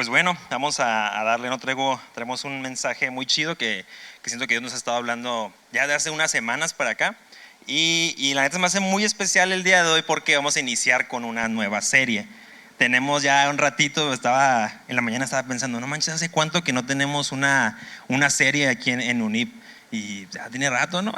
Pues bueno, vamos a darle, ¿no? Traemos un mensaje muy chido que siento que Dios nos ha estado hablando ya de hace unas semanas para acá. Y la neta me hace muy especial el día de hoy porque vamos a iniciar con una nueva serie. Tenemos ya un ratito, en la mañana estaba pensando, no manches, ¿hace cuánto que no tenemos una serie aquí en UNIP? Y ya tiene rato, ¿no?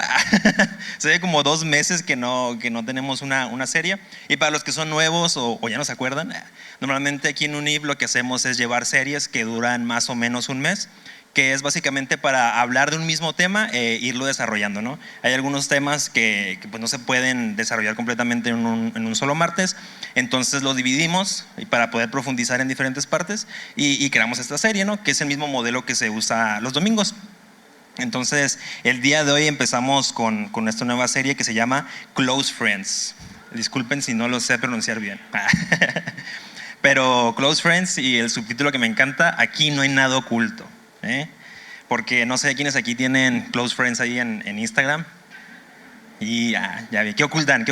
Se ve como 2 meses que no tenemos una serie. Y para los que son nuevos o ya no se acuerdan, normalmente aquí en UNIP lo que hacemos es llevar series que duran más o menos un mes, que es básicamente para hablar de un mismo tema e irlo desarrollando, ¿no? Hay algunos temas que pues no se pueden desarrollar completamente en un solo martes, entonces lo dividimos para poder profundizar en diferentes partes y creamos esta serie, ¿no? Que es el mismo modelo que se usa los domingos. Entonces, el día de hoy empezamos con esta nueva serie que se llama Close Friends. Disculpen si no lo sé pronunciar bien. Pero Close Friends, y el subtítulo que me encanta, aquí no hay nada oculto. Porque no sé quiénes aquí tienen Close Friends ahí en Instagram. Y ya vi, ¿qué ocultan?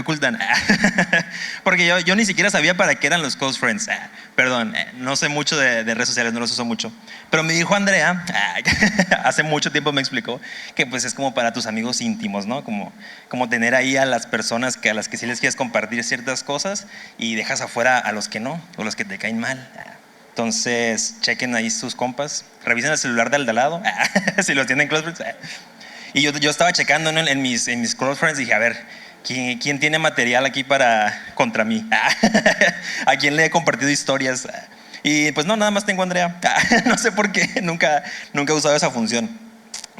Porque yo ni siquiera sabía para qué eran los close friends. Perdón, no sé mucho de redes sociales, no los uso mucho. Pero me dijo Andrea, hace mucho tiempo me explicó, que pues es como para tus amigos íntimos, ¿no? Como tener ahí a las personas a las que sí les quieres compartir ciertas cosas y dejas afuera a los que no, o los que te caen mal. Entonces, chequen ahí sus compas, revisen el celular del de al lado, si los tienen close friends. Y yo estaba checando en mis close friends y dije, a ver, ¿quién tiene material aquí contra mí? ¿A quién le he compartido historias? Y pues no, nada más tengo a Andrea. No sé por qué, nunca he usado esa función.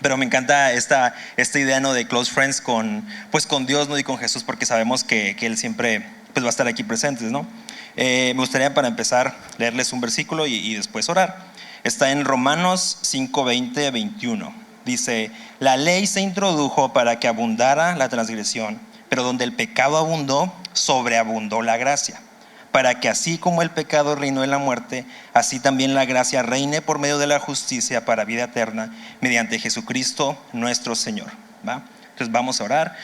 Pero me encanta esta idea, ¿no? De close friends con Dios, ¿no? Y con Jesús, porque sabemos que Él siempre pues va a estar aquí presente, ¿no? Me gustaría para empezar leerles un versículo y después orar. Está en Romanos 5:20-21. Dice, la ley se introdujo para que abundara la transgresión, pero donde el pecado abundó, sobreabundó la gracia, para que así como el pecado reinó en la muerte, así también la gracia reine por medio de la justicia para vida eterna, mediante Jesucristo nuestro Señor. ¿Va? Entonces vamos a orar.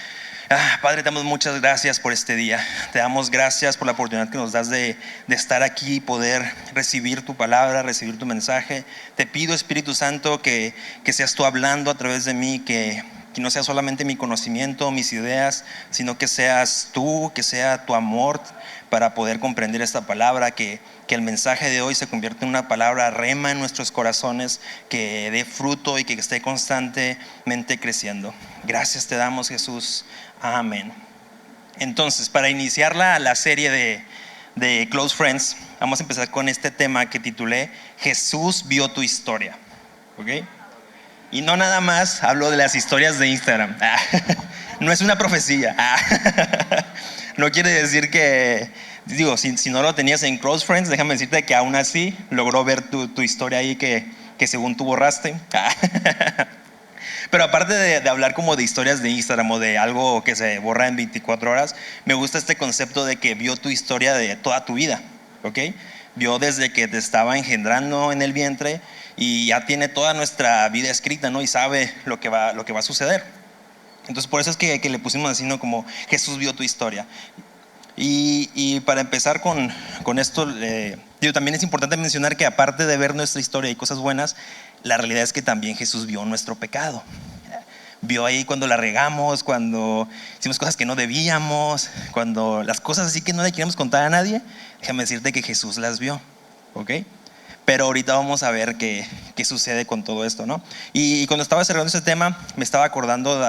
Padre, te damos muchas gracias por este día. Te damos gracias por la oportunidad que nos das de estar aquí y poder recibir tu palabra, recibir tu mensaje. Te pido, Espíritu Santo, que seas tú hablando a través de mí, que no sea solamente mi conocimiento, mis ideas, sino que seas tú, que sea tu amor para poder comprender esta palabra, que el mensaje de hoy se convierta en una palabra rema en nuestros corazones, que dé fruto y que esté constantemente creciendo. Gracias te damos, Jesús. Amén. Entonces, para iniciar la serie de Close Friends, vamos a empezar con este tema que titulé Jesús vio tu historia. ¿Ok? Y no nada más hablo de las historias de Instagram. No es una profecía. No quiere decir que, digo, si no lo tenías en Close Friends, déjame decirte que aún así logró ver tu historia ahí que según tú borraste. Pero aparte de hablar como de historias de Instagram o de algo que se borra en 24 horas, me gusta este concepto de que vio tu historia de toda tu vida, ¿ok? Vio desde que te estaba engendrando en el vientre y ya tiene toda nuestra vida escrita, ¿no? Y sabe lo que va a suceder. Entonces por eso es que le pusimos así, ¿no? Como Jesús vio tu historia. Y para empezar con esto, también es importante mencionar que aparte de ver nuestra historia y cosas buenas, la realidad es que también Jesús vio nuestro pecado. Vio ahí cuando la regamos, cuando hicimos cosas que no debíamos, cuando las cosas así que no le queríamos contar a nadie. Déjame decirte que Jesús las vio, ¿ok? Pero ahorita vamos a ver qué sucede con todo esto, ¿no? Y cuando estaba cerrando ese tema, me estaba acordando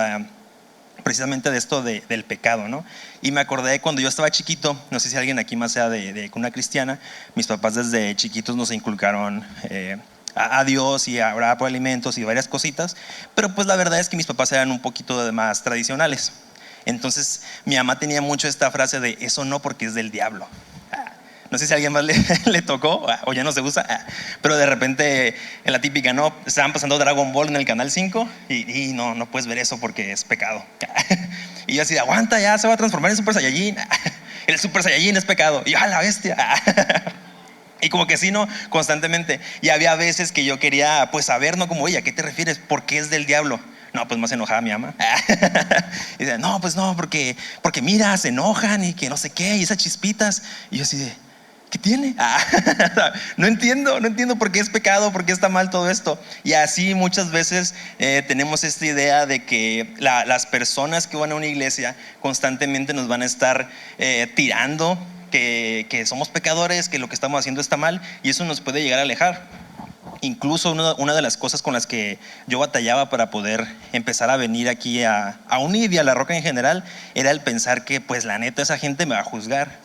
precisamente de esto del pecado, ¿no? Y me acordé cuando yo estaba chiquito, no sé si alguien aquí más sea de una cristiana, mis papás desde chiquitos nos inculcaron a Dios y a orar por alimentos y varias cositas, pero pues la verdad es que mis papás eran un poquito más tradicionales. Entonces mi mamá tenía mucho esta frase de eso no porque es del diablo. No sé si a alguien más le tocó o ya no se usa, pero de repente en la típica, ¿no? Estaban pasando Dragon Ball en el canal 5 y no puedes ver eso porque es pecado. Y yo así, aguanta, ya se va a transformar en Super Saiyajin. El Super Saiyajin es pecado. Y yo, la bestia. Y como que sí, ¿no? Constantemente. Y había veces que yo quería pues saber, ¿no? Como, oye, ¿a qué te refieres? ¿Por qué es del diablo? No, pues más enojada mi mamá. Y dice, no, pues no, porque mira, se enojan y que no sé qué, y esas chispitas. Y yo así de, ¿qué tiene? No entiendo por qué es pecado, por qué está mal todo esto. Y así muchas veces tenemos esta idea de que las personas que van a una iglesia constantemente nos van a estar tirando que somos pecadores, que lo que estamos haciendo está mal, y eso nos puede llegar a alejar. Incluso una de las cosas con las que yo batallaba para poder empezar a venir aquí a UNID y a La Roca en general era el pensar que pues la neta esa gente me va a juzgar.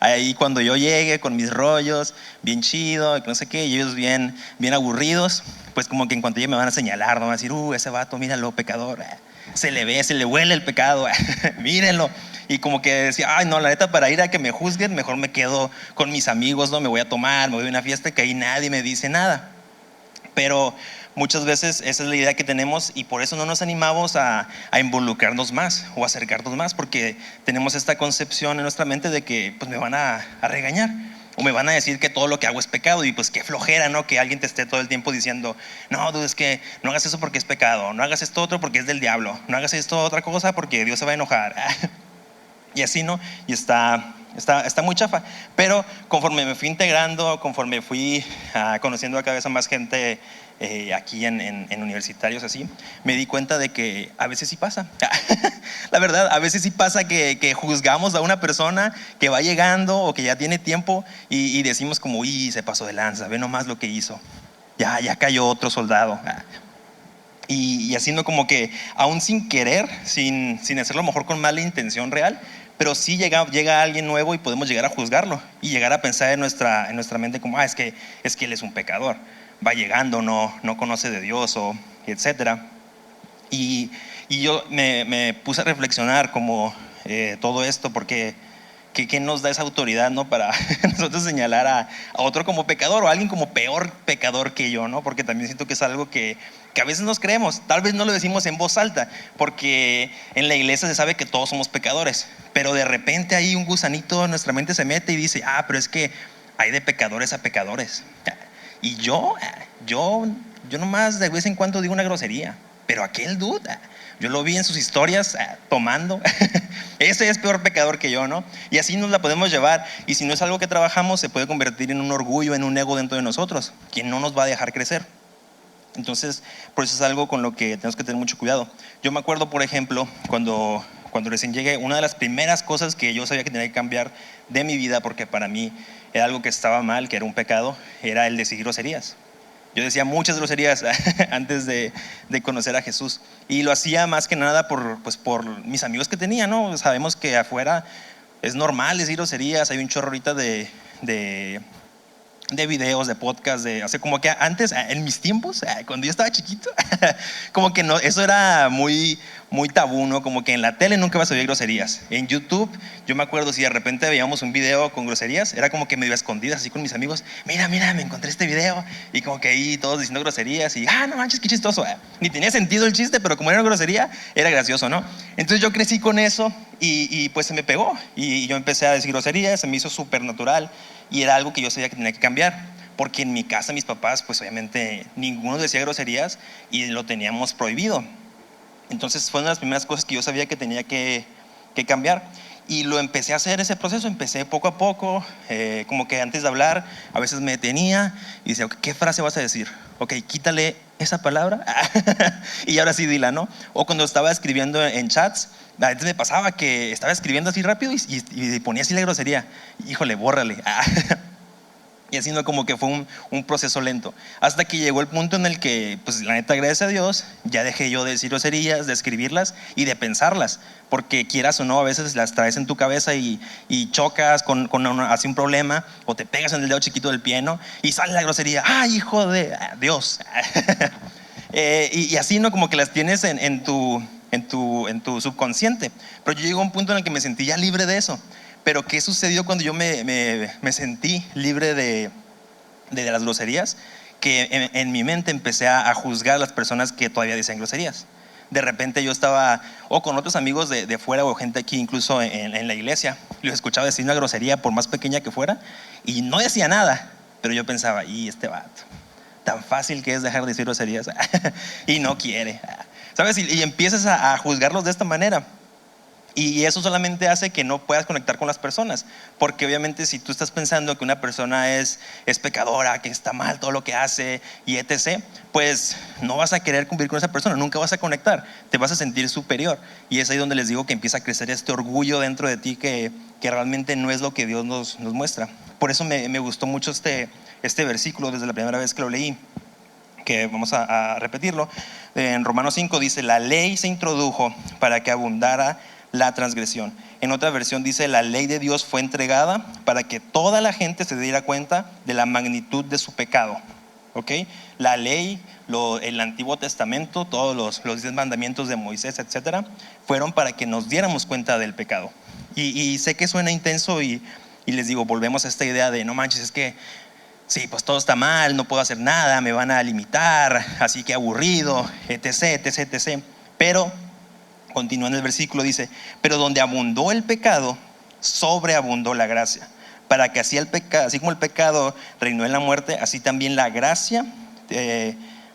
Ahí cuando yo llegue con mis rollos bien chido, no sé qué, y ellos bien aburridos, pues como que en cuanto llegue me van a señalar, no van a decir, ese vato, míralo, pecador, se le ve, se le huele el pecado, mírenlo. Y como que decía, ay no, la neta, para ir a que me juzguen, mejor me quedo con mis amigos, ¿no? Me voy a tomar, me voy a una fiesta que ahí nadie me dice nada. Pero muchas veces esa es la idea que tenemos, y por eso no nos animamos a involucrarnos más o acercarnos más, porque tenemos esta concepción en nuestra mente de que pues me van a regañar o me van a decir que todo lo que hago es pecado, y pues qué flojera, ¿no? Que alguien te esté todo el tiempo diciendo, no, dude, es que no hagas eso porque es pecado, no hagas esto otro porque es del diablo, no hagas esto otra cosa porque Dios se va a enojar. Y así, ¿no? Y está muy chafa. Pero conforme me fui integrando, conforme fui conociendo a cada vez a más gente aquí en universitarios así, me di cuenta de que a veces sí pasa. La verdad, a veces sí pasa que juzgamos a una persona que va llegando o que ya tiene tiempo y decimos como, uy, se pasó de lanza, ve nomás lo que hizo. Ya cayó otro soldado. Y así, no, como que aún sin querer, sin hacerlo a lo mejor con mala intención real, pero sí llega alguien nuevo y podemos llegar a juzgarlo y llegar a pensar en nuestra mente como, es que él es un pecador, va llegando, no conoce de Dios, o etcétera. Y yo me puse a reflexionar como todo esto, porque ¿qué nos da esa autoridad, ¿no? Para nosotros señalar a otro como pecador, o a alguien como peor pecador que yo, ¿no? Porque también siento que es algo que a veces nos creemos. Tal vez no lo decimos en voz alta, porque en la iglesia se sabe que todos somos pecadores, pero de repente ahí un gusanito en nuestra mente se mete y dice, pero es que hay de pecadores a pecadores. Y yo nomás de vez en cuando digo una grosería, pero aquel dude, yo lo vi en sus historias tomando. Ese es peor pecador que yo, ¿no? Y así nos la podemos llevar, y si no es algo que trabajamos, se puede convertir en un orgullo, en un ego dentro de nosotros, que no nos va a dejar crecer. Entonces, por eso es algo con lo que tenemos que tener mucho cuidado. Yo me acuerdo, por ejemplo, cuando recién llegué, una de las primeras cosas que yo sabía que tenía que cambiar de mi vida, porque para mí era algo que estaba mal, que era un pecado, era el decir groserías. Yo decía muchas groserías antes de conocer a Jesús, y lo hacía más que nada por mis amigos que tenía, ¿no? Sabemos que afuera es normal decir groserías, hay un chorro ahorita de videos, de podcast, hace como que antes, en mis tiempos, cuando yo estaba chiquito, como que no, eso era muy tabú, ¿no? Como que en la tele nunca vas a oír groserías. En YouTube, yo me acuerdo, si de repente veíamos un video con groserías, era como que medio escondidas, así con mis amigos, mira, me encontré este video, y como que ahí todos diciendo groserías, y no manches, qué chistoso. Ni tenía sentido el chiste, pero como era una grosería, era gracioso, ¿no? Entonces yo crecí con eso, y pues se me pegó, y yo empecé a decir groserías, se me hizo súper natural, y era algo que yo sabía que tenía que cambiar, porque en mi casa mis papás, pues obviamente ninguno decía groserías y lo teníamos prohibido. Entonces fue una de las primeras cosas que yo sabía que tenía que cambiar, y lo empecé a hacer, ese proceso. Empecé poco a poco, como que antes de hablar a veces me detenía y decía, ¿qué frase vas a decir? Ok, quítale esa palabra y ahora sí dila, ¿no? O cuando estaba escribiendo en chats, a veces me pasaba que estaba escribiendo así rápido y ponía así la grosería, híjole, bórrale. Y así, no, como que fue un proceso lento, hasta que llegó el punto en el que, pues la neta, gracias a Dios, ya dejé yo de decir groserías, de escribirlas y de pensarlas, porque quieras o no, a veces las traes en tu cabeza y chocas con así un problema, o te pegas en el dedo chiquito del pie, ¿no? Y sale la grosería, ¡ay, hijo de Dios! Y así, ¿no? Como que las tienes en tu subconsciente. Pero yo llegué a un punto en el que me sentí ya libre de eso. Pero ¿qué sucedió cuando yo me sentí libre de las groserías? Que en mi mente empecé a juzgar a las personas que todavía decían groserías. De repente yo estaba o con otros amigos de fuera, o gente aquí incluso en la iglesia, los escuchaba decir una grosería por más pequeña que fuera y no decía nada, pero yo pensaba, y este vato, tan fácil que es dejar de decir groserías y no quiere, ¿sabes? Y empiezas a juzgarlos de esta manera. Y eso solamente hace que no puedas conectar con las personas, porque obviamente si tú estás pensando que una persona es pecadora, que está mal todo lo que hace y etc., pues no vas a querer cumplir con esa persona, nunca vas a conectar, te vas a sentir superior. Y es ahí donde les digo que empieza a crecer este orgullo dentro de ti que realmente no es lo que Dios nos muestra. Por eso me gustó mucho este versículo desde la primera vez que lo leí, que vamos a repetirlo. En Romanos 5 dice: la ley se introdujo para que abundara la transgresión. En otra versión dice: la ley de Dios fue entregada para que toda la gente se diera cuenta de la magnitud de su pecado. ¿Ok? La ley, el Antiguo Testamento, todos los 10 mandamientos de Moisés, etcétera, fueron para que nos diéramos cuenta del pecado. Y sé que suena intenso y les digo, volvemos a esta idea de no manches, es que sí, pues todo está mal, no puedo hacer nada, me van a limitar, así que aburrido, etc, etc, etc. Pero continúa en el versículo, dice: pero donde abundó el pecado, sobreabundó la gracia, para que así como el pecado reinó en la muerte, así también la gracia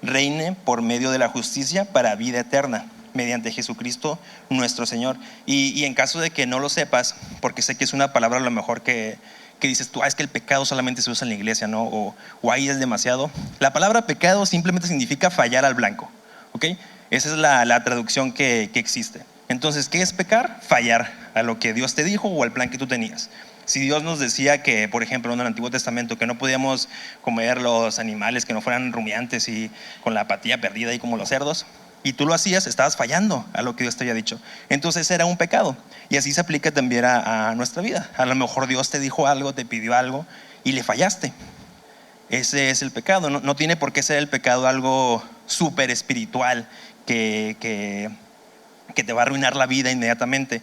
reine por medio de la justicia para vida eterna, mediante Jesucristo nuestro Señor. Y en caso de que no lo sepas, porque sé que es una palabra a lo mejor que dices tú, es que el pecado solamente se usa en la iglesia, ¿no? O ahí es demasiado. La palabra pecado simplemente significa fallar al blanco, ¿ok? Esa es la traducción que existe. Entonces, ¿qué es pecar? Fallar a lo que Dios te dijo o al plan que tú tenías. Si Dios nos decía que, por ejemplo, en el Antiguo Testamento, que no podíamos comer los animales que no fueran rumiantes y con la patilla perdida y como los cerdos, y tú lo hacías, estabas fallando a lo que Dios te había dicho. Entonces era un pecado. Y así se aplica también a nuestra vida. A lo mejor Dios te dijo algo, te pidió algo y le fallaste. Ese es el pecado. No tiene por qué ser el pecado algo súper espiritual que te va a arruinar la vida inmediatamente.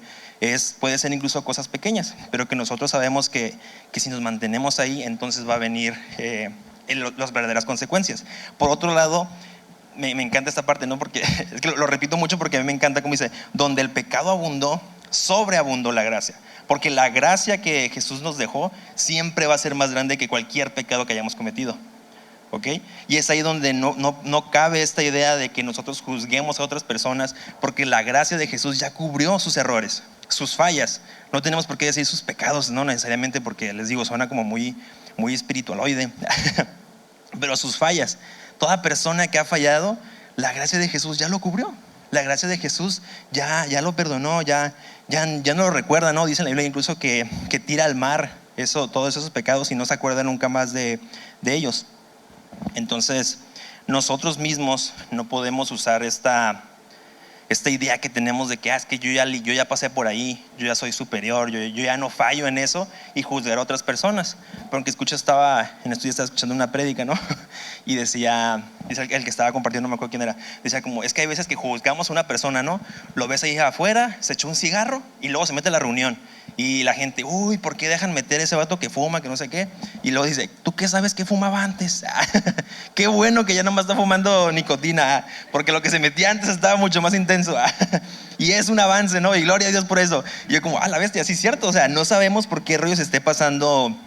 Puede ser incluso cosas pequeñas, pero que nosotros sabemos que si nos mantenemos ahí, entonces va a venir las verdaderas consecuencias. Por otro lado, me encanta esta parte, ¿no? Porque es que lo repito mucho porque a mí me encanta como dice: donde el pecado abundó, sobreabundó la gracia. Porque la gracia que Jesús nos dejó siempre va a ser más grande que cualquier pecado que hayamos cometido. ¿Ok? Y es ahí donde no cabe esta idea de que nosotros juzguemos a otras personas, porque la gracia de Jesús ya cubrió sus errores, sus fallas. No tenemos por qué decir sus pecados, no necesariamente, porque les digo, suena como muy espiritualoide. Pero sus fallas, toda persona que ha fallado, la gracia de Jesús ya lo cubrió. La gracia de Jesús ya lo perdonó, ya no lo recuerda, ¿no? Dice en la Biblia incluso que tira al mar todos esos pecados y no se acuerda nunca más de ellos. Entonces, nosotros mismos no podemos usar esta idea que tenemos de que es que yo ya pasé por ahí, yo ya soy superior, yo ya no fallo en eso, y juzgar a otras personas. Porque estaba escuchando una prédica, ¿no? Y dice el que estaba compartiendo, no me acuerdo quién era, decía como, es que hay veces que juzgamos a una persona, ¿no? Lo ves ahí afuera, se echó un cigarro y luego se mete a la reunión. Y la gente, uy, ¿por qué dejan meter ese vato que fuma, que no sé qué? Y luego dice, ¿tú qué sabes que fumaba antes? Qué bueno que ya nomás está fumando nicotina, porque lo que se metía antes estaba mucho más intenso. Y es un avance, ¿no? Y gloria a Dios por eso. Y yo como, la bestia, sí es cierto. O sea, no sabemos por qué rollo se esté pasando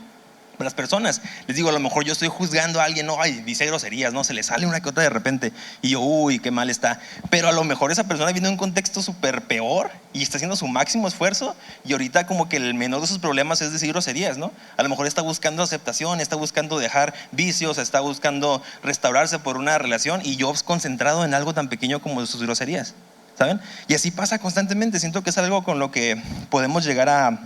las personas. Les digo, a lo mejor yo estoy juzgando a alguien, no, dice groserías, no, se le sale una que otra de repente y yo, uy, qué mal está. Pero a lo mejor esa persona viene de un contexto súper peor y está haciendo su máximo esfuerzo, y ahorita como que el menor de sus problemas es decir groserías, ¿no? A lo mejor está buscando aceptación, está buscando dejar vicios, está buscando restaurarse por una relación, y yo concentrado en algo tan pequeño como sus groserías, ¿saben? Y así pasa constantemente. Siento que es algo con lo que podemos llegar a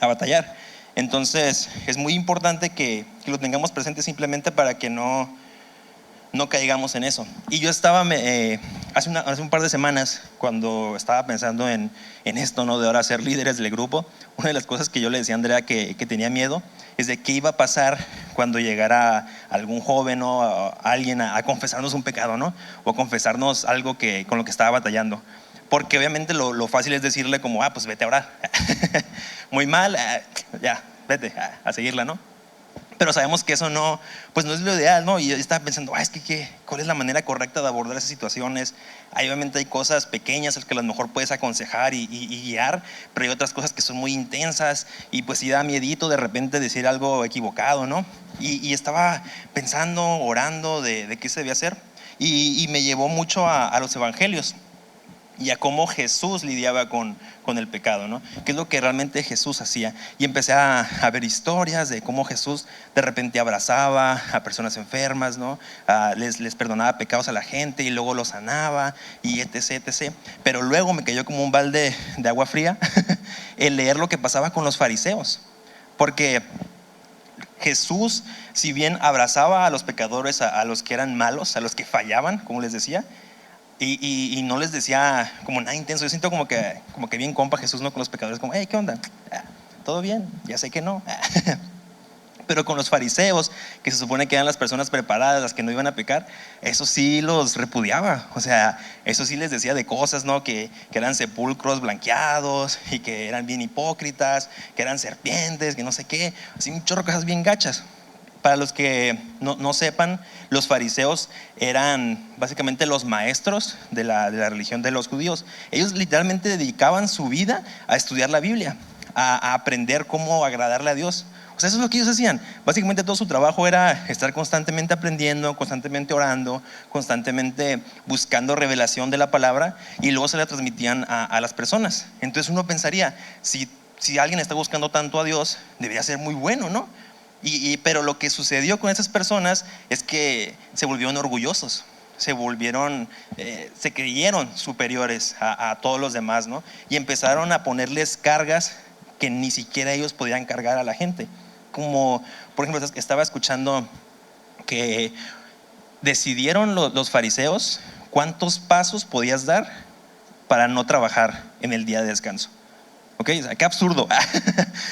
batallar. Entonces es muy importante que lo tengamos presente, simplemente para que no caigamos en eso. Y yo estaba hace un par de semanas, cuando estaba pensando en esto, ¿no? De ahora ser líderes del grupo, una de las cosas que yo le decía a Andrea que tenía miedo es de qué iba a pasar cuando llegara algún joven o alguien a confesarnos un pecado, ¿no? O a confesarnos algo con lo que estaba batallando. Porque obviamente lo fácil es decirle como, pues vete a orar. Muy mal, ya, vete a seguirla, ¿no? Pero sabemos que eso no es lo ideal, ¿no? Y yo estaba pensando, ¿cuál es la manera correcta de abordar esas situaciones? Obviamente hay cosas pequeñas que a lo mejor puedes aconsejar y guiar, pero hay otras cosas que son muy intensas y pues sí da miedito de repente decir algo equivocado, ¿no? Y estaba pensando, orando de qué se debía hacer, y me llevó mucho a los evangelios. y a cómo Jesús lidiaba con el pecado, ¿no? ¿Qué es lo que realmente Jesús hacía? Y empecé a ver historias de cómo Jesús de repente abrazaba a personas enfermas, ¿no? Les perdonaba pecados a la gente y luego los sanaba y etc, etc. Pero luego me cayó como un balde de agua fría el leer lo que pasaba con los fariseos, porque Jesús, si bien abrazaba a los pecadores, a los que eran malos, a los que fallaban, como les decía, y no les decía como nada intenso. Yo siento como que bien compa Jesús, ¿no? Con los pecadores, como, hey, ¿qué onda? ¿Todo bien? Ya sé que no. Pero con los fariseos, que se supone que eran las personas preparadas, las que no iban a pecar, eso sí los repudiaba. O sea, eso sí les decía de cosas, ¿no? Que eran sepulcros blanqueados y que eran bien hipócritas, que eran serpientes, que no sé qué. Así un chorro de cosas bien gachas. Para los que no sepan, los fariseos eran básicamente los maestros de la religión de los judíos. Ellos literalmente dedicaban su vida a estudiar la Biblia, a aprender cómo agradarle a Dios. O sea, eso es lo que ellos hacían. Básicamente todo su trabajo era estar constantemente aprendiendo, constantemente orando, constantemente buscando revelación de la palabra, y luego se la transmitían a las personas. Entonces uno pensaría, si alguien está buscando tanto a Dios, debería ser muy bueno, ¿no? Pero lo que sucedió con esas personas es que se volvieron orgullosos, se creyeron superiores a todos los demás, ¿no? Y empezaron a ponerles cargas que ni siquiera ellos podían cargar a la gente. Como, por ejemplo, estaba escuchando que decidieron los fariseos cuántos pasos podías dar para no trabajar en el día de descanso. Ok, o sea, qué absurdo.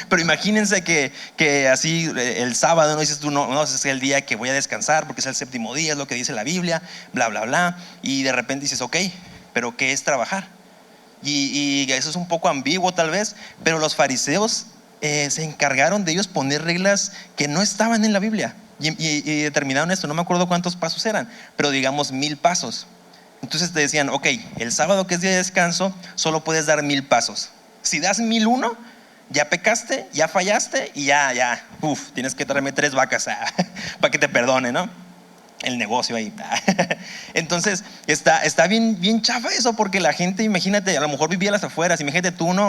Pero imagínense que así el sábado no dices tú, no, es el día que voy a descansar porque es el séptimo día, es lo que dice la Biblia, bla, bla, bla. Y de repente dices, ok, pero ¿qué es trabajar? Y eso es un poco ambiguo tal vez, pero los fariseos se encargaron de ellos poner reglas que no estaban en la Biblia. Y determinaron esto, no me acuerdo cuántos pasos eran, pero digamos 1000 pasos. Entonces te decían, ok, el sábado que es día de descanso, solo puedes dar 1000 pasos. Si das 1001, ya pecaste, ya fallaste y ya, tienes que traerme 3 vacas para que te perdone, ¿no? El negocio ahí. Entonces está bien chafa eso, porque la gente, imagínate, a lo mejor vivía a las afueras. Imagínate tú, ¿no?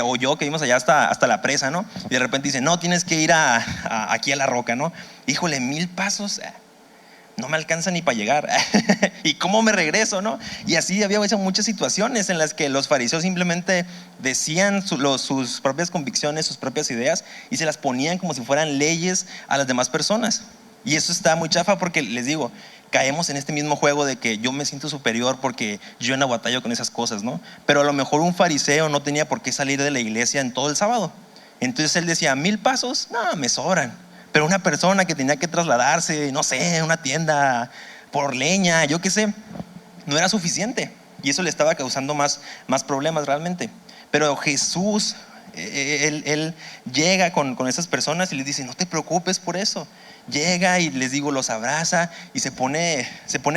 O yo que vimos allá hasta la presa, ¿no? Y de repente dicen, no, tienes que ir aquí a la roca, ¿no? Híjole, 1000 pasos, no me alcanza ni para llegar. ¿Y cómo me regreso, no? Y así había muchas situaciones en las que los fariseos simplemente decían sus propias convicciones, sus propias ideas, y se las ponían como si fueran leyes a las demás personas. Y eso está muy chafa, porque les digo, caemos en este mismo juego de que yo me siento superior porque yo no batallo con esas cosas, ¿no? Pero a lo mejor un fariseo no tenía por qué salir de la iglesia en todo el sábado. Entonces él decía, 1000 pasos, no, me sobran. Pero una persona que tenía que trasladarse, no sé, a una tienda por leña, yo qué sé, no era suficiente. Y eso le estaba causando más problemas realmente. Pero Jesús, él llega con esas personas y les dice, no te preocupes por eso. Llega y les digo, los abraza y se pone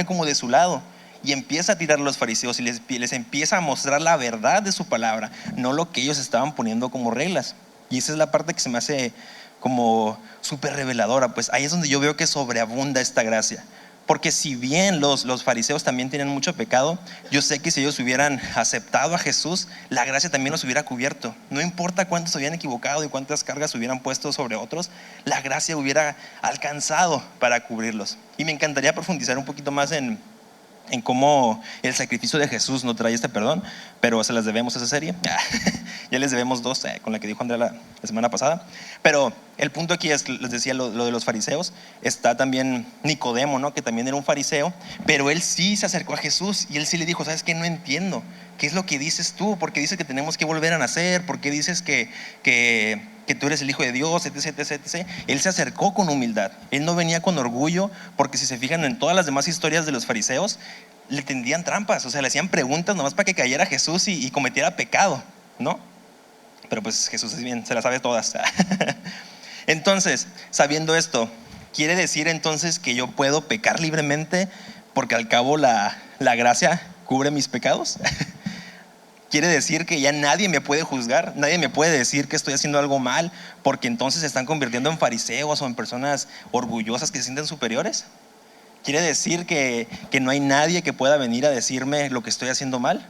como de su lado. Y empieza a tirar a los fariseos y les empieza a mostrar la verdad de su palabra, no lo que ellos estaban poniendo como reglas. Y esa es la parte que se me hace como súper reveladora. Pues ahí es donde yo veo que sobreabunda esta gracia. Porque si bien los fariseos también tienen mucho pecado, yo sé que si ellos hubieran aceptado a Jesús, la gracia también los hubiera cubierto. No importa cuántos se hubieran equivocado y cuántas cargas hubieran puesto sobre otros, la gracia hubiera alcanzado para cubrirlos. Y me encantaría profundizar un poquito más en cómo el sacrificio de Jesús nos trae este perdón, pero se las debemos a esa serie. Ya les debemos 2 con la que dijo Andrea la semana pasada. Pero el punto aquí es, les decía, lo de los fariseos. Está también Nicodemo, ¿no? Que también era un fariseo, pero él sí se acercó a Jesús y él sí le dijo, ¿sabes qué? No entiendo, ¿qué es lo que dices tú? ¿Por qué dices que tenemos que volver a nacer? ¿Por qué dices que tú eres el Hijo de Dios, etc, etc, etc? Él se acercó con humildad, él no venía con orgullo, porque si se fijan en todas las demás historias de los fariseos, le tendían trampas, o sea, le hacían preguntas nomás para que cayera Jesús y cometiera pecado, ¿no? Pero pues Jesús es bien, se las sabe todas. Entonces, sabiendo esto, ¿quiere decir entonces que yo puedo pecar libremente porque al cabo la gracia cubre mis pecados? Quiere decir que ya nadie me puede juzgar, nadie me puede decir que estoy haciendo algo mal, porque entonces se están convirtiendo en fariseos o en personas orgullosas que se sienten superiores. Quiere decir que no hay nadie que pueda venir a decirme lo que estoy haciendo mal.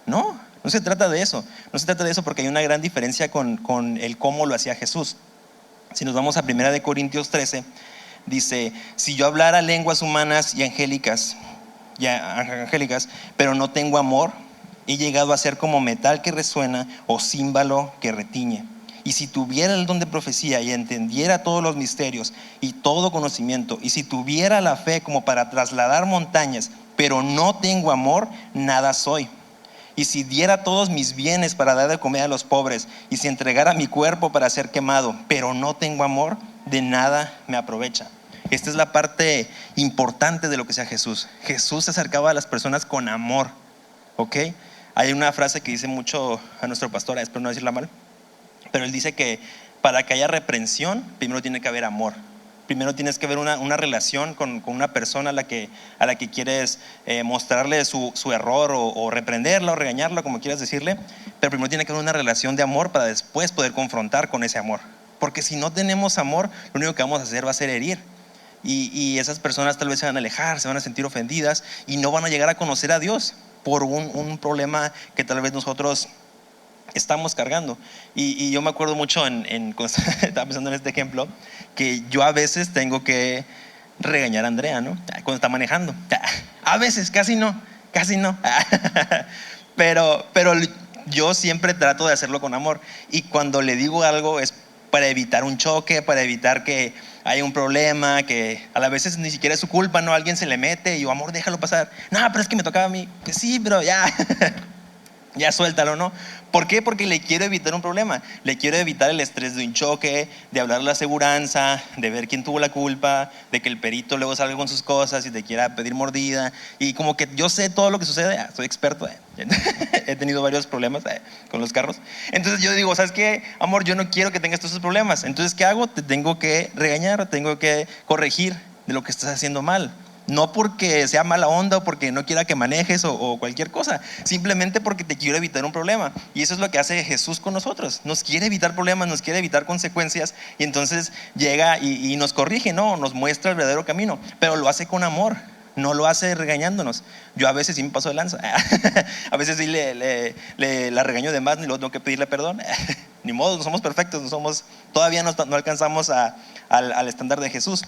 No se trata de eso. No se trata de eso porque hay una gran diferencia con el cómo lo hacía Jesús. Si nos vamos a 1 Corintios 13, dice: si yo hablara lenguas humanas y angélicas, pero no tengo amor, he llegado a ser como metal que resuena o címbalo que retiñe. Y si tuviera el don de profecía y entendiera todos los misterios y todo conocimiento, y si tuviera la fe como para trasladar montañas, pero no tengo amor, nada soy. Y si diera todos mis bienes para dar de comer a los pobres, y si entregara mi cuerpo para ser quemado, pero no tengo amor, de nada me aprovecha. Esta es la parte importante de lo que sea Jesús. Jesús se acercaba a las personas con amor, ¿ok? Hay una frase que dice mucho a nuestro pastor, espero no decirla mal, pero él dice que para que haya reprensión, primero tiene que haber amor. Primero tienes que ver una relación con una persona a la que quieres mostrarle su error o reprenderla o regañarla, como quieras decirle. Pero primero tiene que haber una relación de amor para después poder confrontar con ese amor. Porque si no tenemos amor, lo único que vamos a hacer va a ser herir. Y esas personas tal vez se van a alejar, se van a sentir ofendidas y no van a llegar a conocer a Dios por un problema que tal vez nosotros estamos cargando. Y yo me acuerdo mucho cuando estaba pensando en este ejemplo, que yo a veces tengo que regañar a Andrea, ¿no? Cuando está manejando. A veces, casi no. Pero yo siempre trato de hacerlo con amor. Y cuando le digo algo es para evitar un choque, para evitar que haya un problema, que a veces ni siquiera es su culpa, ¿no? Alguien se le mete y yo, amor, déjalo pasar. No, pero es que me tocaba a mí. Pues sí, pero ya. Ya suéltalo, ¿no? ¿Por qué? Porque le quiero evitar un problema. Le quiero evitar el estrés de un choque, de hablar de la aseguranza, de ver quién tuvo la culpa, de que el perito luego salga con sus cosas y te quiera pedir mordida. Y como que yo sé todo lo que sucede, soy experto. He tenido varios problemas con los carros. Entonces yo digo, ¿sabes qué? Amor, yo no quiero que tengas todos esos problemas. Entonces, ¿qué hago? Te tengo que regañar, tengo que corregir de lo que estás haciendo mal. No porque sea mala onda o porque no quiera que manejes o cualquier cosa, simplemente porque te quiero evitar un problema. Y eso es lo que hace Jesús con nosotros. Nos quiere evitar problemas, nos quiere evitar consecuencias, y entonces llega y nos corrige, ¿no? Nos muestra el verdadero camino, pero lo hace con amor, no lo hace regañándonos. Yo a veces sí me paso de lanza. A veces sí la regaño de más y luego tengo que pedirle perdón. Ni modo, no somos perfectos, todavía no alcanzamos al estándar de Jesús.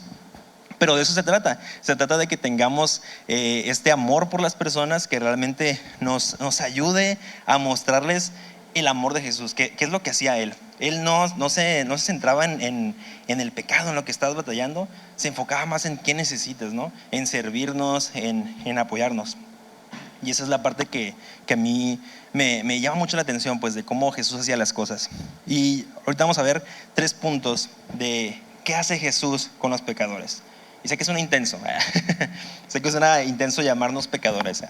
Pero de eso se trata de que tengamos este amor por las personas, que realmente nos ayude a mostrarles el amor de Jesús. ¿Qué es lo que hacía Él? Él no se centraba en el pecado, en lo que estás batallando, se enfocaba más en qué necesitas, ¿no? En servirnos, en apoyarnos. Y esa es la parte que a mí me llama mucho la atención, pues, de cómo Jesús hacía las cosas. Y ahorita vamos a ver 3 puntos de qué hace Jesús con los pecadores. Y sé que suena intenso, sé que suena intenso llamarnos pecadores,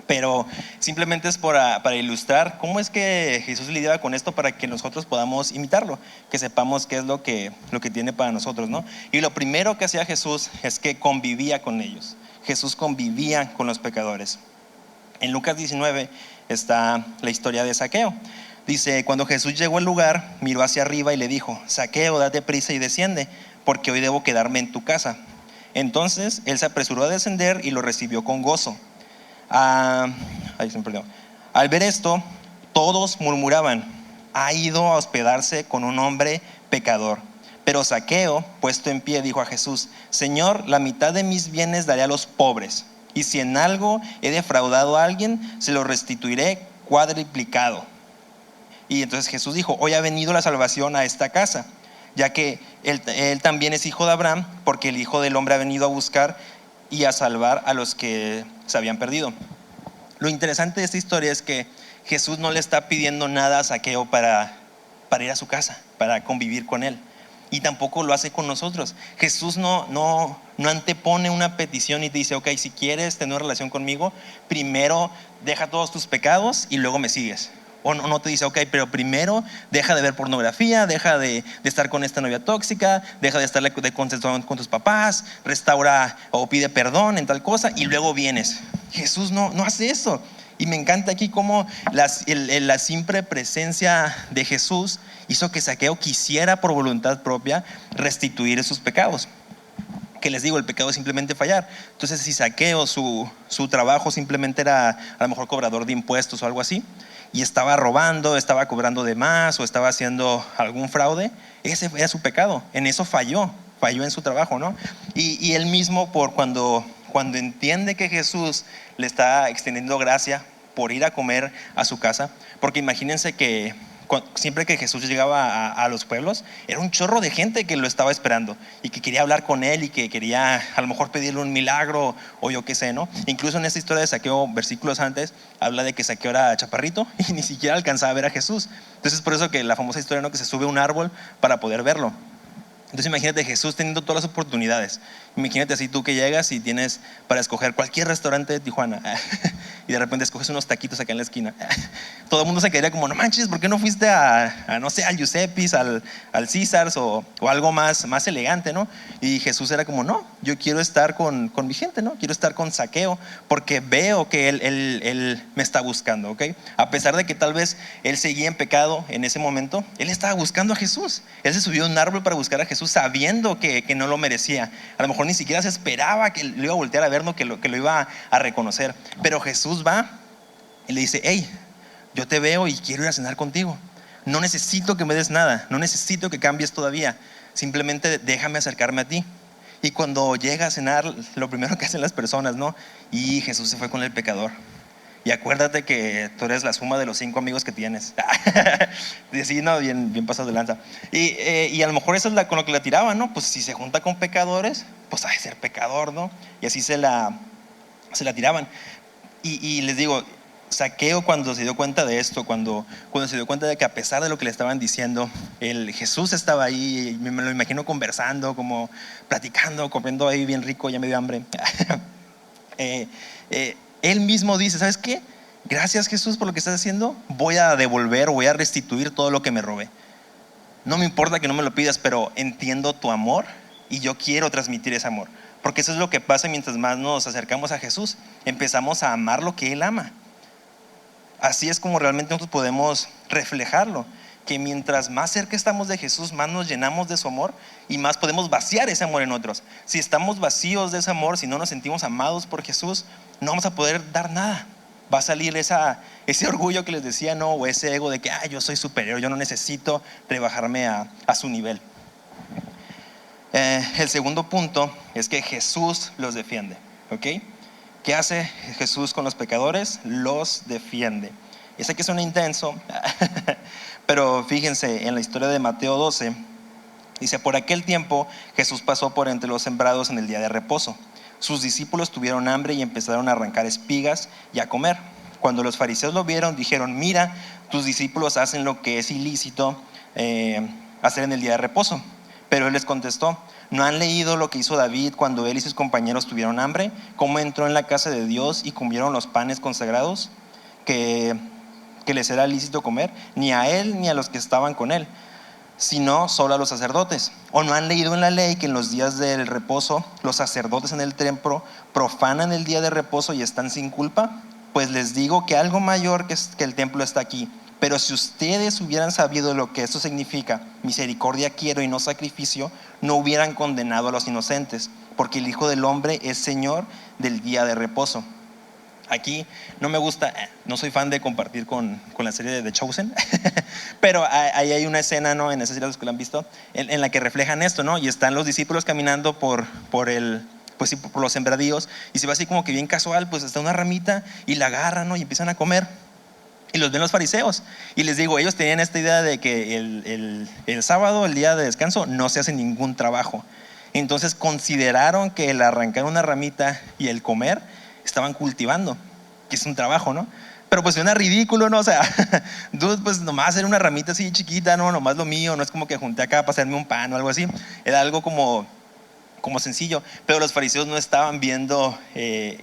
pero simplemente es para ilustrar cómo es que Jesús lidiaba con esto, para que nosotros podamos imitarlo, que sepamos qué es lo que tiene para nosotros, ¿no? Y lo primero que hacía Jesús es que convivía con ellos. Jesús convivía con los pecadores. En Lucas 19 está la historia de Zaqueo. Dice: cuando Jesús llegó al lugar, miró hacia arriba y le dijo: Zaqueo, date prisa y desciende, porque hoy debo quedarme en tu casa. Entonces él se apresuró a descender y lo recibió con gozo. Al ver esto, todos murmuraban: ha ido a hospedarse con un hombre pecador. Pero Zaqueo, puesto en pie, dijo a Jesús: Señor, la mitad de mis bienes daré a los pobres, y si en algo he defraudado a alguien, se lo restituiré cuadriplicado. Y entonces Jesús dijo: hoy ha venido la salvación a esta casa, ya que él también es hijo de Abraham, porque el Hijo del Hombre ha venido a buscar y a salvar a los que se habían perdido. Lo interesante de esta historia es que Jesús no le está pidiendo nada a Zaqueo para ir a su casa, para convivir con él, y tampoco lo hace con nosotros. Jesús no antepone una petición y te dice: ok, si quieres tener una relación conmigo, primero deja todos tus pecados y luego me sigues. O no te dice: ok, pero primero deja de ver pornografía, deja de estar con esta novia tóxica, deja de estar con tus papás, restaura o pide perdón en tal cosa y luego vienes. Jesús no hace eso. Y me encanta aquí cómo la simple presencia de Jesús hizo que Zaqueo quisiera por voluntad propia restituir sus pecados. que les digo, el pecado es simplemente fallar. Entonces, si Zaqueo, su trabajo simplemente era a lo mejor cobrador de impuestos o algo así, y estaba robando, estaba cobrando de más o estaba haciendo algún fraude, ese era su pecado. En eso falló en su trabajo, ¿no? Y él mismo, cuando entiende que Jesús le está extendiendo gracia por ir a comer a su casa, porque imagínense que siempre que Jesús llegaba a los pueblos, era un chorro de gente que lo estaba esperando y que quería hablar con él y que quería a lo mejor pedirle un milagro o yo qué sé, ¿no? Incluso en esta historia de Zaqueo, versículos antes, habla de que Zaqueo era chaparrito y ni siquiera alcanzaba a ver a Jesús. Entonces, por eso que la famosa historia, ¿no?, que se sube a un árbol para poder verlo. Entonces imagínate Jesús teniendo todas las oportunidades. Imagínate así tú que llegas y tienes para escoger cualquier restaurante de Tijuana y de repente escoges unos taquitos acá en la esquina. Todo el mundo se quedaría como, no manches, ¿por qué no fuiste no sé, al Giuseppe's, al Caesar's o algo más elegante, ¿no? Y Jesús era como, no, yo quiero estar con mi gente, ¿no? Quiero estar con Zaqueo porque veo que él me está buscando, ¿ok? A pesar de que tal vez él seguía en pecado en ese momento, él estaba buscando a Jesús. Él se subió a un árbol para buscar a Jesús sabiendo que no lo merecía. A lo mejor ni siquiera se esperaba que lo iba a voltear a ver, ¿no?, que lo iba a reconocer. Pero Jesús va y le dice, hey, yo te veo y quiero ir a cenar contigo. No necesito que me des nada, no necesito que cambies todavía, simplemente déjame acercarme a ti. Y cuando llega a cenar, lo primero que hacen las personas, ¿no? Y Jesús se fue con el pecador. Y acuérdate que tú eres la suma de los 5 amigos que tienes. Y así, ¿no? Bien pasado de lanza. Y a lo mejor eso es con lo que la tiraban, ¿no? Pues si se junta con pecadores, pues ha de ser pecador, ¿no? Y así se la tiraban. Y les digo, Zaqueo, cuando se dio cuenta de esto, cuando se dio cuenta de que a pesar de lo que le estaban diciendo, Jesús estaba ahí, me lo imagino conversando, como platicando, comiendo ahí bien rico, ya me dio hambre. Él mismo dice, ¿sabes qué? Gracias, Jesús, por lo que estás haciendo. Voy a devolver, voy a restituir todo lo que me robé. No me importa que no me lo pidas, pero entiendo tu amor y yo quiero transmitir ese amor. Porque eso es lo que pasa mientras más nos acercamos a Jesús. Empezamos a amar lo que Él ama. Así es como realmente nosotros podemos reflejarlo. Que mientras más cerca estamos de Jesús, más nos llenamos de su amor y más podemos vaciar ese amor en otros. Si estamos vacíos de ese amor, si no nos sentimos amados por Jesús, no vamos a poder dar nada. Va a salir ese orgullo que les decía, no, o ese ego de que yo soy superior, yo no necesito rebajarme a su nivel. El segundo punto es que Jesús los defiende, ¿ok? ¿Qué hace Jesús con los pecadores? Los defiende. Y sé que suena intenso, pero fíjense en la historia de Mateo 12, dice, por aquel tiempo Jesús pasó por entre los sembrados en el día de reposo. Sus discípulos tuvieron hambre y empezaron a arrancar espigas y a comer. Cuando los fariseos lo vieron, dijeron, mira, tus discípulos hacen lo que es ilícito hacer en el día de reposo. Pero él les contestó, ¿no han leído lo que hizo David cuando él y sus compañeros tuvieron hambre? ¿Cómo entró en la casa de Dios y comieron los panes consagrados que les era lícito comer? Ni a él ni a los que estaban con él, sino solo a los sacerdotes. ¿O no han leído en la ley que en los días del reposo los sacerdotes en el templo profanan el día de reposo y están sin culpa? Pues les digo que algo mayor que el templo está aquí. Pero si ustedes hubieran sabido lo que esto significa, misericordia quiero y no sacrificio, no hubieran condenado a los inocentes, porque el Hijo del Hombre es Señor del día de reposo. Aquí no me gusta, no soy fan de compartir con la serie de The Chosen, pero ahí hay una escena, ¿no?, en esa serie, los que la han visto, en la que reflejan esto, ¿no? Y están los discípulos caminando por los sembradíos y se va así como que bien casual, pues está una ramita y la agarran, ¿no?, y empiezan a comer. Y los ven los fariseos. Y les digo, ellos tenían esta idea de que el sábado, el día de descanso, no se hace ningún trabajo. Entonces consideraron que el arrancar una ramita y el comer estaban cultivando, que es un trabajo, ¿no? Pero pues suena ridículo, ¿no? O sea, dude, pues nomás hacer una ramita así chiquita, ¿no? Nomás lo mío, no es como que junté acá para hacerme un pan o algo así. Era algo como sencillo, pero los fariseos no estaban viendo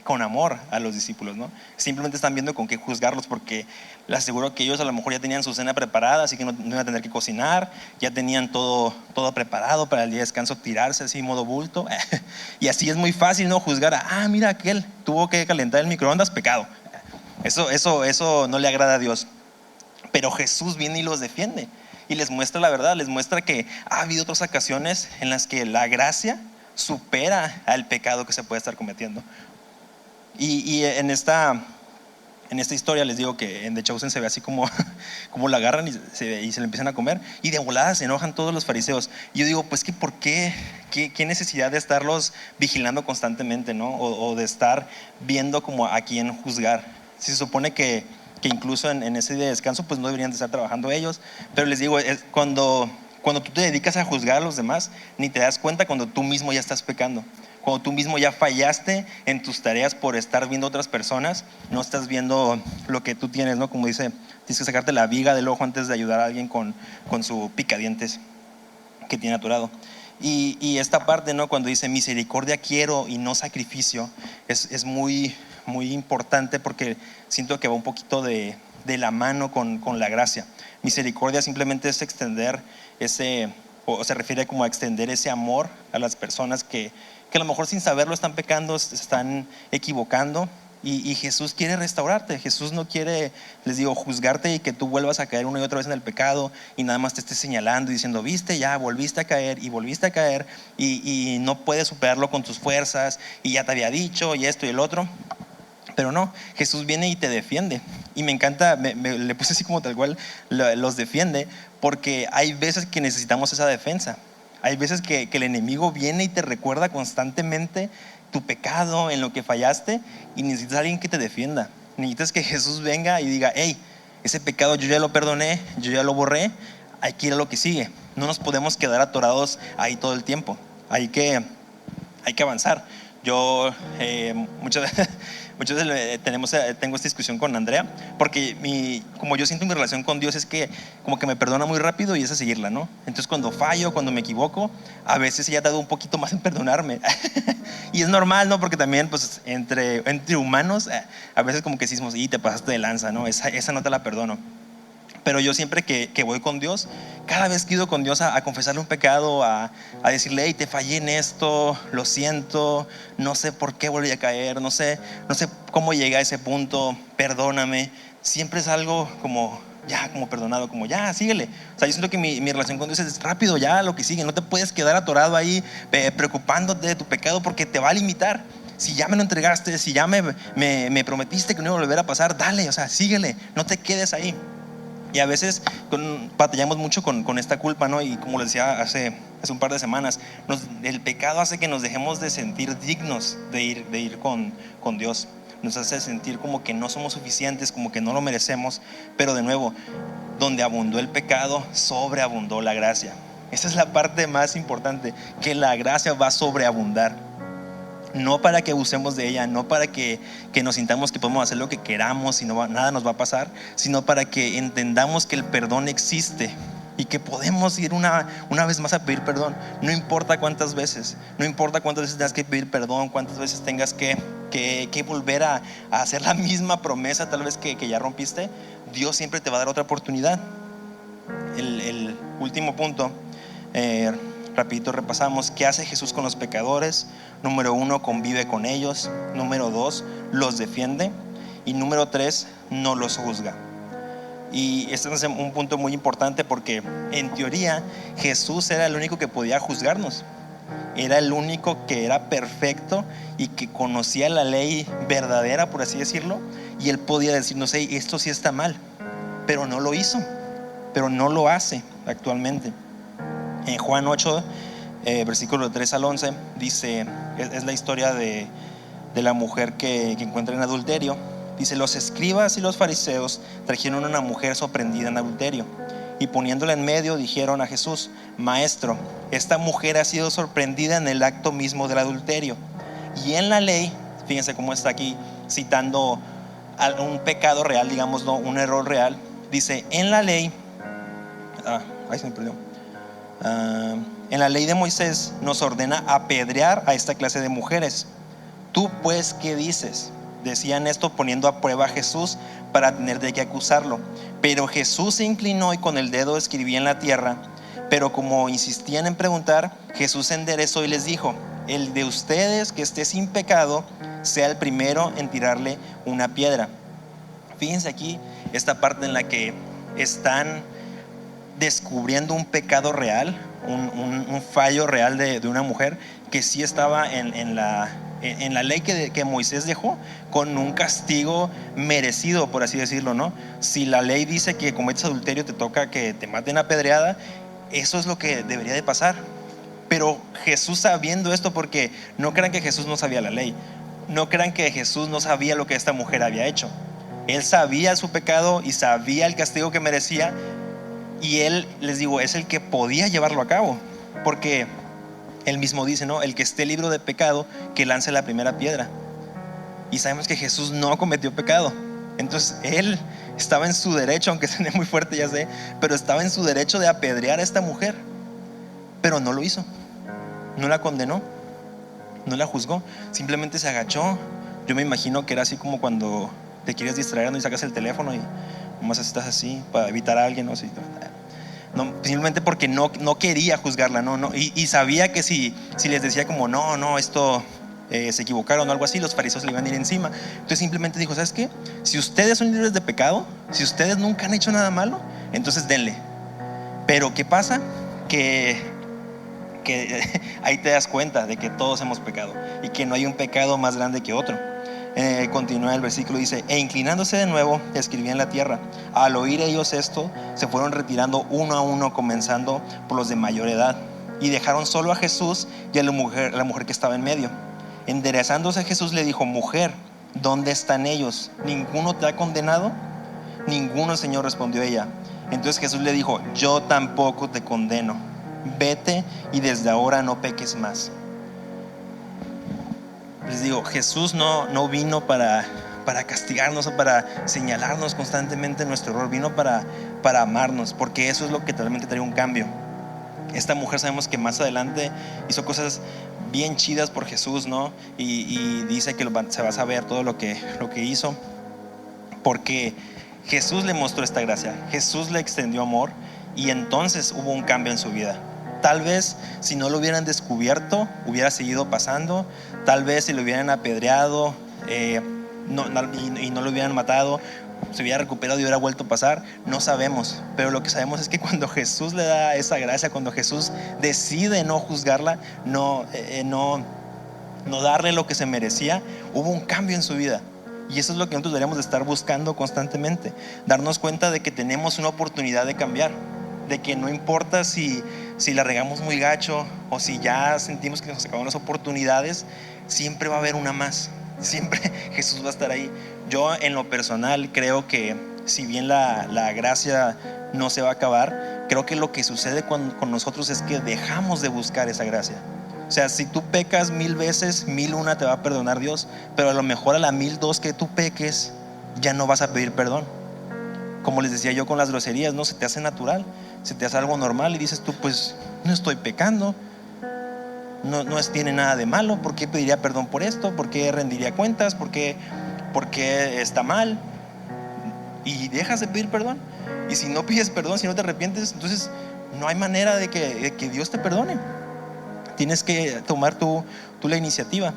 con amor a los discípulos, ¿no? Simplemente están viendo con qué juzgarlos, porque les aseguro que ellos a lo mejor ya tenían su cena preparada, así que no iban a tener que cocinar, ya tenían todo preparado para el día de descanso, tirarse así modo bulto. Y así es muy fácil, ¿no?, juzgar mira, aquel tuvo que calentar el microondas, pecado. Eso no le agrada a Dios. Pero Jesús viene y los defiende y les muestra la verdad, les muestra que ha habido otras ocasiones en las que la gracia supera al pecado que se puede estar cometiendo. Y en esta historia les digo que en The Chosen se ve así como, como la agarran y se le empiezan a comer, y de volada se enojan todos los fariseos. Y yo digo, pues que ¿por qué? ¿Qué necesidad de estarlos vigilando constantemente, ¿no? O de estar viendo como a quién juzgar. Si se supone que incluso en ese día de descanso pues no deberían de estar trabajando ellos. Pero les digo, cuando tú te dedicas a juzgar a los demás, ni te das cuenta cuando tú mismo ya estás pecando. Cuando tú mismo ya fallaste en tus tareas por estar viendo a otras personas, no estás viendo lo que tú tienes, ¿no? Como dice, tienes que sacarte la viga del ojo antes de ayudar a alguien con su picadientes que tiene aturado. Y esta parte, ¿no? Cuando dice misericordia quiero y no sacrificio, es muy, muy importante, porque siento que va un poquito de la mano con la gracia. Misericordia simplemente es extender o se refiere como a extender ese amor a las personas que a lo mejor sin saberlo están pecando, se están equivocando, y Jesús quiere restaurarte. Jesús no quiere, les digo, juzgarte y que tú vuelvas a caer una y otra vez en el pecado y nada más te estés señalando y diciendo, viste, ya volviste a caer y volviste a caer, y no puedes superarlo con tus fuerzas, y ya te había dicho y esto y el otro. Pero no, Jesús viene y te defiende. Y me encanta, le puse así como tal cual, los defiende, porque hay veces que necesitamos esa defensa. Hay veces que el enemigo viene y te recuerda constantemente tu pecado, en lo que fallaste, y necesitas a alguien que te defienda. Necesitas que Jesús venga y diga, hey, ese pecado yo ya lo perdoné, yo ya lo borré, hay que ir a lo que sigue. No nos podemos quedar atorados ahí todo el tiempo. Hay que avanzar. Yo muchas veces tengo esta discusión con Andrea, porque como yo siento mi relación con Dios es que como que me perdona muy rápido y es a seguirla, ¿no? Entonces cuando fallo, cuando me equivoco, a veces ella ha dado un poquito más en perdonarme. Y es normal, ¿no? Porque también pues entre humanos a veces como que decimos, y te pasaste de lanza, ¿no? Esa no te la perdono. Pero yo siempre que voy con Dios, cada vez que he ido con Dios a confesarle un pecado, a decirle, hey, te fallé en esto, lo siento, no sé por qué volví a caer, no sé cómo llegué a ese punto, perdóname, siempre es algo como, ya, como perdonado, como ya, síguele. O sea, yo siento que mi relación con Dios es rápido, ya, lo que sigue. No te puedes quedar atorado ahí preocupándote de tu pecado, porque te va a limitar. Si ya me lo entregaste, si ya me prometiste que no iba a volver a pasar, dale, o sea, síguele, no te quedes ahí. Y a veces batallamos mucho con esta culpa, ¿no? Y como les decía hace un par de semanas, el pecado hace que nos dejemos de sentir dignos de ir con Dios. Nos hace sentir como que no somos suficientes, como que no lo merecemos. Pero de nuevo, donde abundó el pecado, sobreabundó la gracia. Esa es la parte más importante, que la gracia va a sobreabundar. No para que usemos de ella, no para que nos sintamos que podemos hacer lo que queramos y nada nos va a pasar, sino para que entendamos que el perdón existe y que podemos ir una vez más a pedir perdón. No importa cuántas veces tengas que pedir perdón, cuántas veces tengas que volver a hacer la misma promesa tal vez que ya rompiste. Dios siempre te va a dar otra oportunidad. El último punto, rapidito repasamos. ¿Qué hace Jesús con los pecadores? Número 1, convive con ellos. Número 2, los defiende. Y número 3, no los juzga. Y este es un punto muy importante, porque en teoría Jesús era el único que podía juzgarnos. Era el único que era perfecto y que conocía la ley verdadera, por así decirlo. Y él podía decirnos, hey, esto sí está mal. Pero no lo hizo, pero no lo hace actualmente. En Juan 8, versículo 3 al 11, dice, es la historia de la mujer que encuentra en adulterio. Dice, los escribas y los fariseos trajeron a una mujer sorprendida en adulterio, y poniéndola en medio dijeron a Jesús, Maestro, esta mujer ha sido sorprendida en el acto mismo del adulterio. Y en la ley, fíjense cómo está aquí citando un pecado real, digamos, no un error real. Dice, en la ley, ahí se me perdió. En la ley de Moisés nos ordena apedrear a esta clase de mujeres. Tú pues, ¿qué dices? Decían esto poniendo a prueba a Jesús para tener de qué acusarlo. Pero Jesús se inclinó y con el dedo escribía en la tierra. Pero como insistían en preguntar, Jesús se enderezó y les dijo, el de ustedes que esté sin pecado sea el primero en tirarle una piedra. Fíjense aquí esta parte en la que están descubriendo un pecado real, un fallo real de una mujer, que sí estaba en la ley que Moisés dejó, con un castigo merecido, por así decirlo, ¿no? Si la ley dice que cometes adulterio te toca que te maten a pedreada, eso es lo que debería de pasar. Pero Jesús, sabiendo esto, porque no crean que Jesús no sabía la ley, no crean que Jesús no sabía lo que esta mujer había hecho. Él sabía su pecado y sabía el castigo que merecía, y él, les digo, es el que podía llevarlo a cabo, porque él mismo dice, ¿no? El que esté libre de pecado, que lance la primera piedra. Y sabemos que Jesús no cometió pecado. Entonces él estaba en su derecho, aunque suene muy fuerte, ya sé, pero estaba en su derecho de apedrear a esta mujer. Pero no lo hizo, no la condenó, no la juzgó, simplemente se agachó. Yo me imagino que era así como cuando te quieres distraer, ¿no? Y sacas el teléfono y nomás estás así para evitar a alguien, ¿no? No, simplemente porque no quería juzgarla, no. Y sabía que si les decía como no, esto se equivocaron o algo así, los fariseos le iban a ir encima. Entonces simplemente dijo, ¿sabes qué? Si ustedes son libres de pecado, si ustedes nunca han hecho nada malo, entonces denle. Pero ¿qué pasa? Que ahí te das cuenta de que todos hemos pecado y que no hay un pecado más grande que otro. Continúa el versículo, dice: e inclinándose de nuevo, escribía en la tierra. Al oír ellos esto, se fueron retirando uno a uno, comenzando por los de mayor edad, y dejaron solo a Jesús y a la mujer que estaba en medio. Enderezándose, Jesús le dijo: mujer, ¿dónde están ellos? ¿Ninguno te ha condenado? Ninguno, Señor, respondió ella. Entonces Jesús le dijo: yo tampoco te condeno. Vete y desde ahora no peques más. Les digo, Jesús no vino para castigarnos o para señalarnos constantemente nuestro error. Vino para amarnos, porque eso es lo que realmente trae un cambio. Esta mujer, sabemos que más adelante hizo cosas bien chidas por Jesús, ¿no? Y dice que se va a saber todo lo que hizo, porque Jesús le mostró esta gracia, Jesús le extendió amor, y entonces hubo un cambio en su vida. Tal vez si no lo hubieran descubierto, hubiera seguido pasando. Tal vez si lo hubieran apedreado y no lo hubieran matado, se hubiera recuperado y hubiera vuelto a pasar. No sabemos, pero lo que sabemos es que cuando Jesús le da esa gracia, cuando Jesús decide no juzgarla, no darle lo que se merecía, hubo un cambio en su vida. Y eso es lo que nosotros deberíamos de estar buscando constantemente, darnos cuenta de que tenemos una oportunidad de cambiar, de que no importa si la regamos muy gacho o si ya sentimos que nos acabaron las oportunidades, siempre va a haber una más, siempre Jesús va a estar ahí. Yo en lo personal creo que si bien la gracia no se va a acabar, creo que lo que sucede con nosotros es que dejamos de buscar esa gracia. O sea, si tú pecas 1000 veces, 1001 te va a perdonar Dios, pero a lo mejor a la 1002 que tú peques ya no vas a pedir perdón. Como les decía yo con las groserías, ¿no? Se te hace natural, se te hace algo normal y dices tú, pues no estoy pecando, no tiene nada de malo. ¿Por qué pediría perdón por esto? ¿Por qué rendiría cuentas? ¿Por qué está mal? Y dejas de pedir perdón. Y si no pides perdón, si no te arrepientes, entonces no hay manera de que Dios te perdone. Tienes que tomar tú la iniciativa.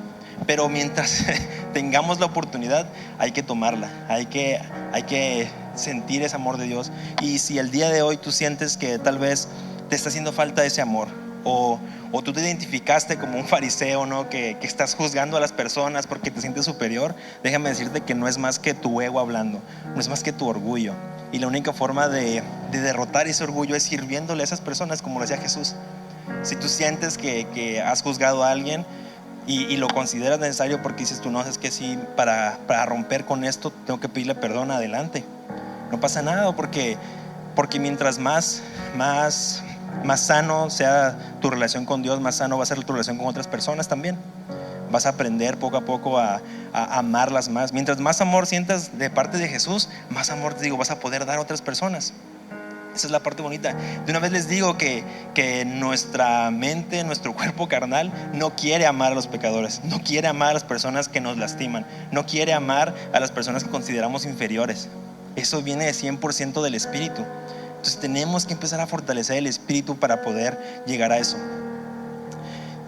Pero mientras tengamos la oportunidad, hay que tomarla, hay que sentir ese amor de Dios. Y si el día de hoy tú sientes que tal vez te está haciendo falta ese amor, o tú te identificaste como un fariseo, ¿no? Que estás juzgando a las personas porque te sientes superior, déjame decirte que no es más que tu ego hablando, no es más que tu orgullo. Y la única forma de derrotar ese orgullo es sirviéndole a esas personas, como lo decía Jesús. Si tú sientes que has juzgado a alguien y lo consideras necesario porque dices tú, no, es que sí, para romper con esto tengo que pedirle perdón, adelante, no pasa nada, porque mientras más sano sea tu relación con Dios, más sano va a ser tu relación con otras personas también. Vas a aprender poco a poco a amarlas más. Mientras más amor sientas de parte de Jesús, más amor, te digo, vas a poder dar a otras personas. Esa es la parte bonita. De una vez les digo que nuestra mente, nuestro cuerpo carnal no quiere amar a los pecadores, no quiere amar a las personas que nos lastiman, no quiere amar a las personas que consideramos inferiores. Eso viene de 100% del Espíritu. Entonces tenemos que empezar a fortalecer el Espíritu para poder llegar a eso.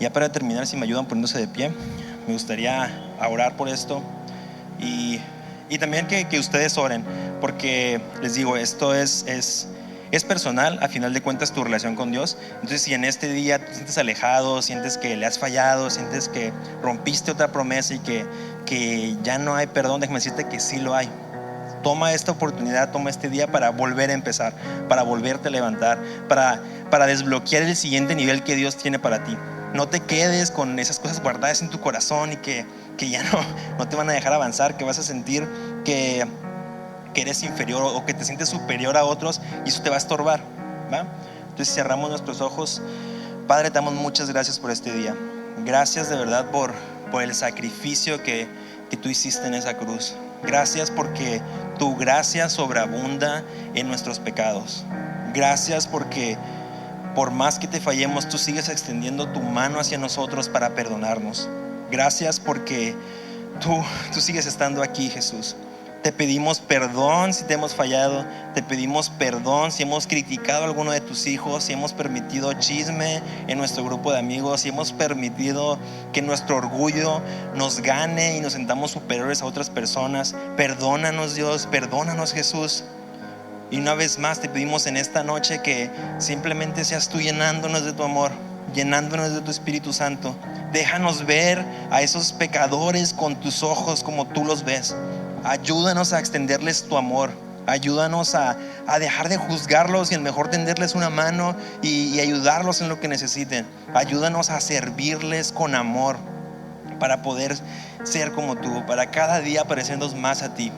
Ya para terminar, si me ayudan poniéndose de pie, me gustaría orar por esto y también que ustedes oren, porque les digo, esto es es personal, a final de cuentas, tu relación con Dios. Entonces, si en este día te sientes alejado, sientes que le has fallado, sientes que rompiste otra promesa y que ya no hay perdón, déjame decirte que sí lo hay. Toma esta oportunidad, toma este día para volver a empezar, para volverte a levantar, para desbloquear el siguiente nivel que Dios tiene para ti. No te quedes con esas cosas guardadas en tu corazón y que ya no te van a dejar avanzar, que vas a sentir que eres inferior o que te sientes superior a otros, y eso te va a estorbar, ¿va? Entonces cerramos nuestros ojos. Padre, te damos muchas gracias por este día. Gracias de verdad por el sacrificio que tú hiciste en esa cruz. Gracias porque tu gracia sobreabunda en nuestros pecados. Gracias porque por más que te fallemos, tú sigues extendiendo tu mano hacia nosotros para perdonarnos. Gracias porque tú sigues estando aquí, Jesús. Te pedimos perdón si te hemos fallado. Te pedimos perdón si hemos criticado a alguno de tus hijos, si hemos permitido chisme en nuestro grupo de amigos, si hemos permitido que nuestro orgullo nos gane y nos sentamos superiores a otras personas. Perdónanos, Dios, perdónanos, Jesús. Y una vez más te pedimos en esta noche que simplemente seas tú llenándonos de tu amor, llenándonos de tu Espíritu Santo. Déjanos ver a esos pecadores con tus ojos como tú los ves. Ayúdanos a extenderles tu amor. Ayúdanos a dejar de juzgarlos y en mejor tenderles una mano y ayudarlos en lo que necesiten. Ayúdanos a servirles con amor para poder ser como tú, para cada día parecernos más a ti.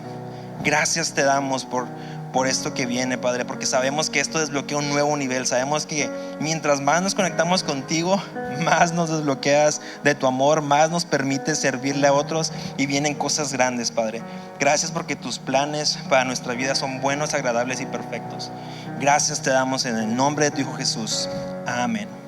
Gracias te damos por esto que viene, Padre, porque sabemos que esto desbloquea un nuevo nivel. Sabemos que mientras más nos conectamos contigo, más nos desbloqueas de tu amor, más nos permites servirle a otros y vienen cosas grandes, Padre. Gracias porque tus planes para nuestra vida son buenos, agradables y perfectos. Gracias te damos en el nombre de tu Hijo Jesús. Amén.